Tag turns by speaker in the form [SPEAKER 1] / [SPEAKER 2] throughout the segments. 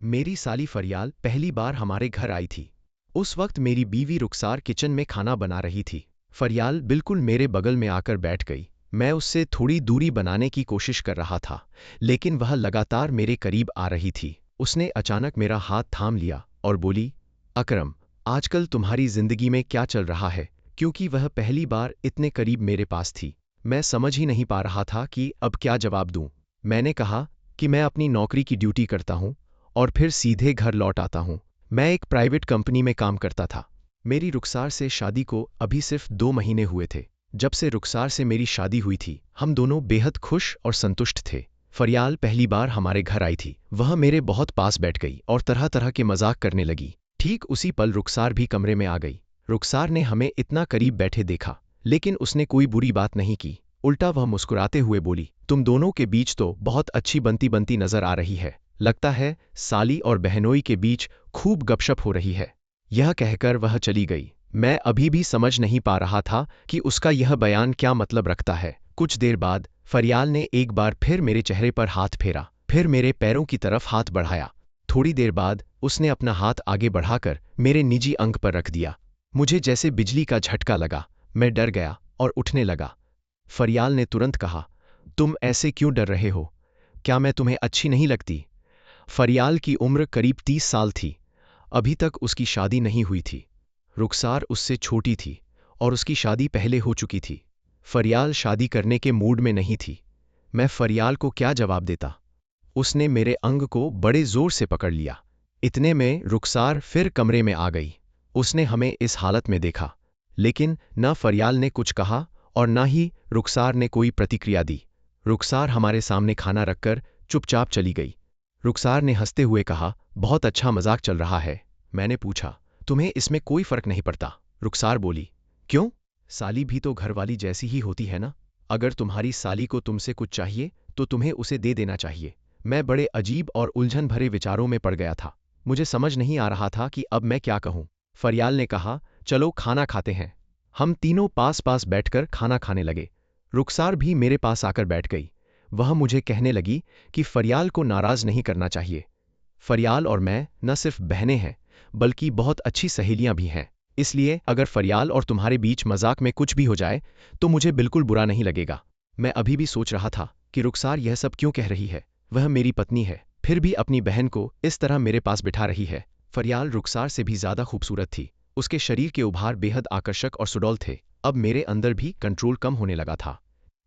[SPEAKER 1] मेरी साली फरियाल पहली बार हमारे घर आई थी। उस वक्त मेरी बीवी रुखसार किचन में खाना बना रही थी। फरियाल बिल्कुल मेरे बगल में आकर बैठ गई। मैं उससे थोड़ी दूरी बनाने की कोशिश कर रहा था, लेकिन वह लगातार मेरे करीब आ रही थी। उसने अचानक मेरा हाथ थाम लिया और बोली, अकरम, आजकल तुम्हारी जिंदगी में क्या चल रहा है? क्योंकि वह पहली बार इतने करीब मेरे पास थी, मैं समझ ही नहीं पा रहा था कि अब क्या जवाब दूं। मैंने कहा कि मैं अपनी नौकरी की ड्यूटी करता हूं और फिर सीधे घर लौट आता हूं। मैं एक प्राइवेट कंपनी में काम करता था। मेरी रुखसार से शादी को अभी सिर्फ 2 महीने हुए थे। जब से रुखसार से मेरी शादी हुई थी, हम दोनों बेहद खुश और संतुष्ट थे। फरियाल पहली बार हमारे घर आई थी। वह मेरे बहुत पास बैठ गई और तरह तरह के मजाक करने लगी। ठीक उसी पल रुखसार भी कमरे में आ गई। रुखसार ने हमें इतना करीब बैठे देखा, लेकिन उसने कोई बुरी बात नहीं की। उल्टा वह मुस्कुराते हुए बोली, तुम दोनों के बीच तो बहुत अच्छी बनती बनती नजर आ रही है। लगता है साली और बहनोई के बीच खूब गपशप हो रही है। यह कहकर वह चली गई। मैं अभी भी समझ नहीं पा रहा था कि उसका यह बयान क्या मतलब रखता है। कुछ देर बाद फरियाल ने एक बार फिर मेरे चेहरे पर हाथ फेरा, फिर मेरे पैरों की तरफ हाथ बढ़ाया। थोड़ी देर बाद उसने अपना हाथ आगे बढ़ाकर मेरे निजी अंग पर रख दिया। मुझे जैसे बिजली का झटका लगा। मैं डर गया और उठने लगा। फरियाल ने तुरंत कहा, तुम ऐसे क्यों डर रहे हो? क्या मैं तुम्हें अच्छी नहीं लगती? फरियाल की उम्र करीब 30 साल थी। अभी तक उसकी शादी नहीं हुई थी। रुखसार उससे छोटी थी और उसकी शादी पहले हो चुकी थी। फरियाल शादी करने के मूड में नहीं थी। मैं फरियाल को क्या जवाब देता? उसने मेरे अंग को बड़े जोर से पकड़ लिया। इतने में रुखसार फिर कमरे में आ गई। उसने हमें इस हालत में देखा, लेकिन न फरियाल ने कुछ कहा और न ही रुखसार ने कोई प्रतिक्रिया दी। रुखसार हमारे सामने खाना रखकर चुपचाप चली गई। रुखसार ने हंसते हुए कहा, बहुत अच्छा मजाक चल रहा है। मैंने पूछा, तुम्हें इसमें कोई फर्क नहीं पड़ता? रुखसार बोली, क्यों? साली भी तो घरवाली जैसी ही होती है ना। अगर तुम्हारी साली को तुमसे कुछ चाहिए तो तुम्हें उसे दे देना चाहिए। मैं बड़े अजीब और उलझन भरे विचारों में पड़ गया था। मुझे समझ नहीं आ रहा था कि अब मैं क्या कहूं। फरियाल ने कहा, चलो खाना खाते हैं। हम तीनों पास पास बैठकर खाना खाने लगे। रुखसार भी मेरे पास आकर बैठ गई। वह मुझे कहने लगी कि फरियाल को नाराज नहीं करना चाहिए। फरियाल और मैं न सिर्फ बहनें हैं, बल्कि बहुत अच्छी सहेलियां भी हैं। इसलिए अगर फरियाल और तुम्हारे बीच मजाक में कुछ भी हो जाए तो मुझे बिल्कुल बुरा नहीं लगेगा। मैं अभी भी सोच रहा था कि रुखसार यह सब क्यों कह रही है। वह मेरी पत्नी है, फिर भी अपनी बहन को इस तरह मेरे पास बिठा रही है। फरियाल रुखसार से भी ज्यादा खूबसूरत थी। उसके शरीर के उभार बेहद आकर्षक और सुडौल थे। अब मेरे अंदर भी कंट्रोल कम होने लगा था।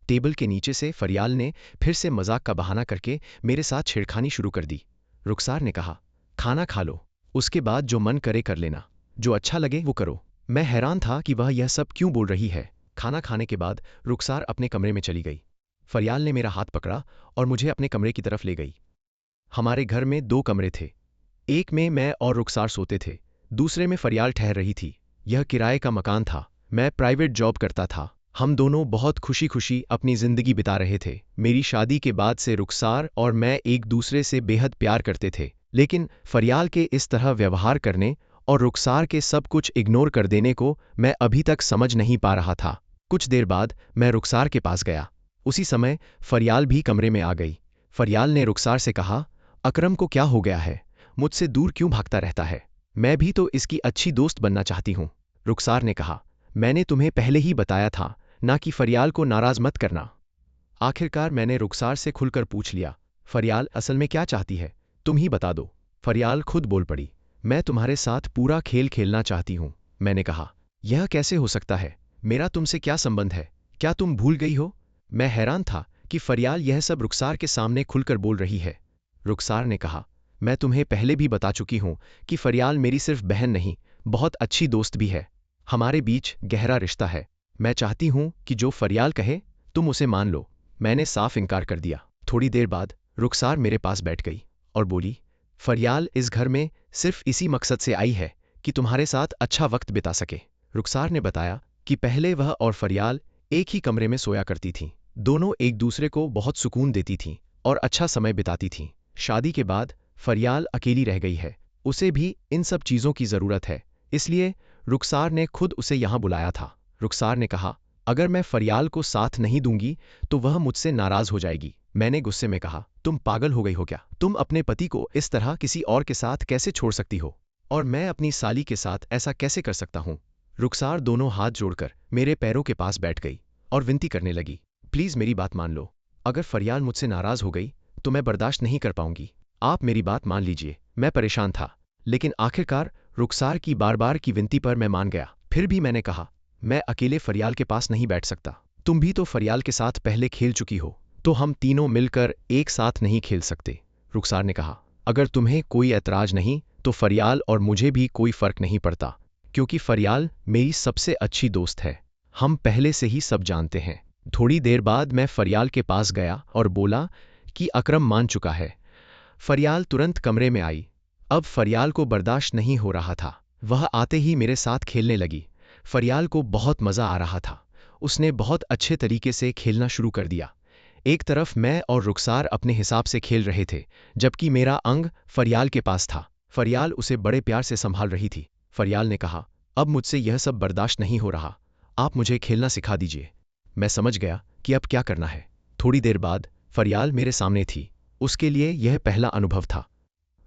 [SPEAKER 1] टेबल के नीचे से फरियाल ने फिर से मजाक का बहाना करके मेरे साथ छेड़खानी शुरू कर दी। रुखसार ने कहा, खाना खा लो, उसके बाद जो मन करे कर लेना, जो अच्छा लगे वो करो। मैं हैरान था कि वह यह सब क्यों बोल रही है। खाना खाने के बाद रुखसार अपने कमरे में चली गई। फरियाल ने मेरा हाथ पकड़ा और मुझे अपने कमरे की तरफ ले गई। हमारे घर में 2 कमरे थे। एक में मैं और रुखसार सोते थे, दूसरे में फरियाल ठहर रही थी। यह किराए का मकान था। मैं प्राइवेट जॉब करता था। हम दोनों बहुत खुशी खुशी अपनी जिंदगी बिता रहे थे। मेरी शादी के बाद से रुखसार और मैं एक दूसरे से बेहद प्यार करते थे, लेकिन फरियाल के इस तरह व्यवहार करने और रुखसार के सब कुछ इग्नोर कर देने को मैं अभी तक समझ नहीं पा रहा था। कुछ देर बाद मैं रुखसार के पास गया। उसी समय फरियाल भी कमरे में आ गई। फरियाल ने रुखसार से कहा, अकरम को क्या हो गया है? मुझसे दूर क्यों भागता रहता है? मैं भी तो इसकी अच्छी दोस्त बनना चाहती हूँ। रुखसार ने कहा, मैंने तुम्हें पहले ही बताया था ना कि फरियाल को नाराज मत करना। आखिरकार मैंने रुखसार से खुलकर पूछ लिया, फरियाल असल में क्या चाहती है? तुम ही बता दो। फरियाल खुद बोल पड़ी, मैं तुम्हारे साथ पूरा खेल खेलना चाहती हूँ। मैंने कहा, यह कैसे हो सकता है? मेरा तुमसे क्या संबंध है? क्या तुम भूल गई हो? मैं हैरान था कि फरियाल यह सब रुखसार के सामने खुलकर बोल रही है। रुखसार ने कहा, मैं तुम्हें पहले भी बता चुकी हूं कि फरियाल मेरी सिर्फ बहन नहीं, बहुत अच्छी दोस्त भी है। हमारे बीच गहरा रिश्ता है। मैं चाहती हूं कि जो फरियाल कहे तुम उसे मान लो। मैंने साफ इनकार कर दिया। थोड़ी देर बाद रुखसार मेरे पास बैठ गई और बोली, फरियाल इस घर में सिर्फ इसी मकसद से आई है कि तुम्हारे साथ अच्छा वक्त बिता सके। रुखसार ने बताया कि पहले वह और फरियाल एक ही कमरे में सोया करती थीं। दोनों एक दूसरे को बहुत सुकून देती थीं और अच्छा समय बिताती थीं। शादी के बाद फरियाल अकेली रह गई है। उसे भी इन सब चीज़ों की ज़रूरत है, इसलिए रुखसार ने खुद उसे यहाँ बुलाया था। रुखसार ने कहा, अगर मैं फरियाल को साथ नहीं दूंगी तो वह मुझसे नाराज हो जाएगी। मैंने गुस्से में कहा, तुम पागल हो गई हो क्या? तुम अपने पति को इस तरह किसी और के साथ कैसे छोड़ सकती हो? और मैं अपनी साली के साथ ऐसा कैसे कर सकता हूँ? रुखसार दोनों हाथ जोड़कर मेरे पैरों के पास बैठ गई और विनती करने लगी, प्लीज़ मेरी बात मान लो। अगर फरियाल मुझसे नाराज़ हो गई तो मैं बर्दाश्त नहीं कर पाऊंगी। आप मेरी बात मान लीजिए। मैं परेशान था, लेकिन आखिरकार रुखसार की बार बार की विनती पर मैं मान गया। फिर भी मैंने कहा, मैं अकेले फरियाल के पास नहीं बैठ सकता। तुम भी तो फरियाल के साथ पहले खेल चुकी हो, तो हम तीनों मिलकर एक साथ नहीं खेल सकते। रुखसार ने कहा, अगर तुम्हें कोई ऐतराज नहीं तो फरियाल और मुझे भी कोई फर्क नहीं पड़ता, क्योंकि फरियाल मेरी सबसे अच्छी दोस्त है। हम पहले से ही सब जानते हैं। थोड़ी देर बाद मैं फरियाल के पास गया और बोला कि अकरम मान चुका है। फरियाल तुरंत कमरे में आई। अब फरियाल को बर्दाश्त नहीं हो रहा था। वह आते ही मेरे साथ खेलने लगी। फरियाल को बहुत मज़ा आ रहा था। उसने बहुत अच्छे तरीके से खेलना शुरू कर दिया। एक तरफ मैं और रुखसार अपने हिसाब से खेल रहे थे, जबकि मेरा अंग फरियाल के पास था। फरियाल उसे बड़े प्यार से संभाल रही थी। फरियाल ने कहा, अब मुझसे यह सब बर्दाश्त नहीं हो रहा, आप मुझे खेलना सिखा दीजिए। मैं समझ गया कि अब क्या करना है। थोड़ी देर बाद फरियाल मेरे सामने थी। उसके लिए यह पहला अनुभव था।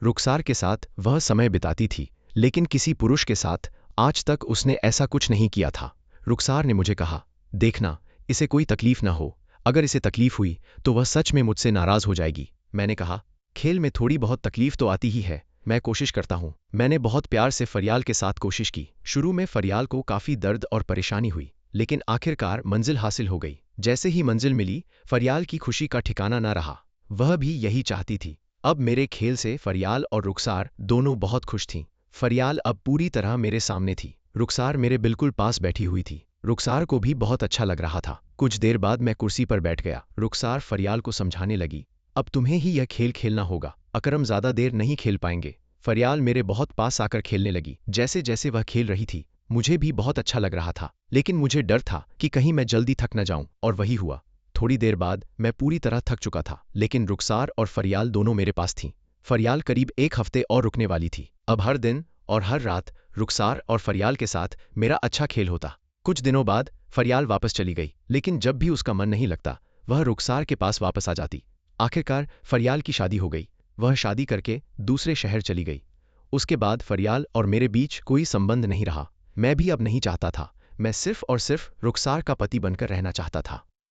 [SPEAKER 1] रुखसार के साथ वह समय बिताती थी, लेकिन किसी पुरुष के साथ आज तक उसने ऐसा कुछ नहीं किया था। रुखसार ने मुझे कहा, देखना, इसे कोई तकलीफ ना हो। अगर इसे तकलीफ हुई तो वह सच में मुझसे नाराज हो जाएगी। मैंने कहा, खेल में थोड़ी बहुत तकलीफ तो आती ही है, मैं कोशिश करता हूँ। मैंने बहुत प्यार से फरियाल के साथ कोशिश की। शुरू में फरियाल को काफ़ी दर्द और परेशानी हुई, लेकिन आखिरकार मंजिल हासिल हो गई। जैसे ही मंजिल मिली, फरियाल की खुशी का ठिकाना न रहा। वह भी यही चाहती थी। अब मेरे खेल से फरियाल और रुखसार दोनों बहुत खुश थीं। फरियाल अब पूरी तरह मेरे सामने थी। रुखसार मेरे बिल्कुल पास बैठी हुई थी। रुखसार को भी बहुत अच्छा लग रहा था। कुछ देर बाद मैं कुर्सी पर बैठ गया। रुखसार फरियाल को समझाने लगी, अब तुम्हें ही यह खेल खेलना होगा, अकरम ज़्यादा देर नहीं खेल पाएंगे। फरियाल मेरे बहुत पास आकर खेलने लगी। जैसे जैसे वह खेल रही थी, मुझे भी बहुत अच्छा लग रहा था, लेकिन मुझे डर था कि कहीं मैं जल्दी थक न जाऊं, और वही हुआ। थोड़ी देर बाद मैं पूरी तरह थक चुका था, लेकिन रुखसार और फरियाल दोनों मेरे पास थीं। फरियाल करीब एक हफ्ते और रुकने वाली थी। अब हर दिन और हर रात रुखसार और फरियाल के साथ मेरा अच्छा खेल होता। कुछ दिनों बाद फरियाल वापस चली गई, लेकिन जब भी उसका मन नहीं लगता, वह रुखसार के पास वापस आ जाती। आखिरकार फरियाल की शादी हो गई। वह शादी करके दूसरे शहर चली गई। उसके बाद फरियाल और मेरे बीच कोई संबंध नहीं रहा। मैं भी अब नहीं चाहता था। मैं सिर्फ और सिर्फ रुखसार का पति बनकर रहना चाहता था।